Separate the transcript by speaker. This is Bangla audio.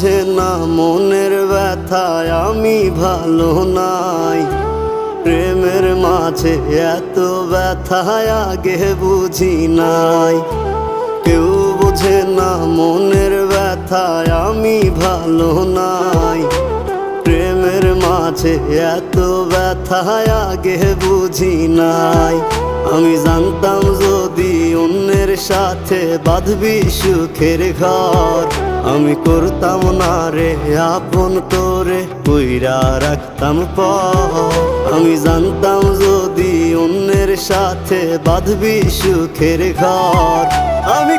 Speaker 1: বোঝে না মনের ব্যথায় আমি ভালো নাই। প্রেমের মাঝে এত ব্যথায় আগে বুঝি নাই। কেউ বোঝে না মনের ব্যথায় আমি ভালো নাই। প্রেমের মাঝে এত ব্যথায় আগে বুঝি নাই। আমি জানতাম যদি অন্যের সাথে বাঁধবি সুখের ঘর, আমি করতাম না রে আপন তোরে কইরা রাখতাম পর। আমি জানতাম যদি অন্যের সাথে বাঁধবি সুখের ঘর, আমি